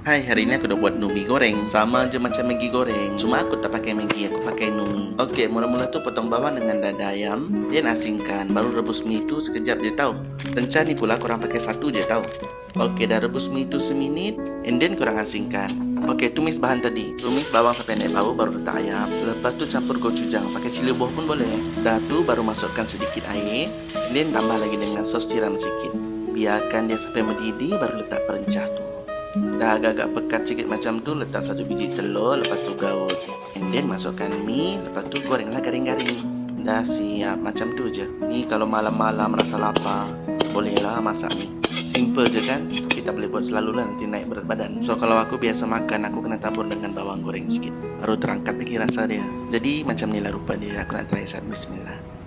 Hai, hari ini aku udah buat numi goreng. Sama aja macam Maggi goreng, cuma aku tak pakai Maggi, aku pakai numi. Oke, mula-mula tuh potong bawang dengan dada ayam, dan asingkan. Baru rebus mie itu sekejap je tahu. Rencana pula korang pakai satu je tahu. Oke, dah rebus mie itu seminit, and then korang asingkan. Oke, tumis bahan tadi. Tumis bawang sampai naik bau, baru letak ayam. Lepas tu campur gochujang, pakai cili buah pun boleh. Dah tu baru masukkan sedikit air, and then tambah lagi dengan sos tiram sikit. Biarkan dia sampai mendidih, baru letak perencah tu. Dah agak-agak pekat sikit macam tu, letak satu biji telur, lepas tu gaul, and then masukkan mie, lepas tu gorenglah garing-garing. Dah siap, macam tu je. Ni kalau malam-malam rasa lapar, bolehlah masak ni. Simple je kan, kita boleh buat selalu lah, nanti naik berat badan. So kalau aku biasa makan, aku kena tabur dengan bawang goreng sikit, baru terangkat lagi rasa dia. Jadi macam ni lah rupa dia. Aku nak try saat bismillah.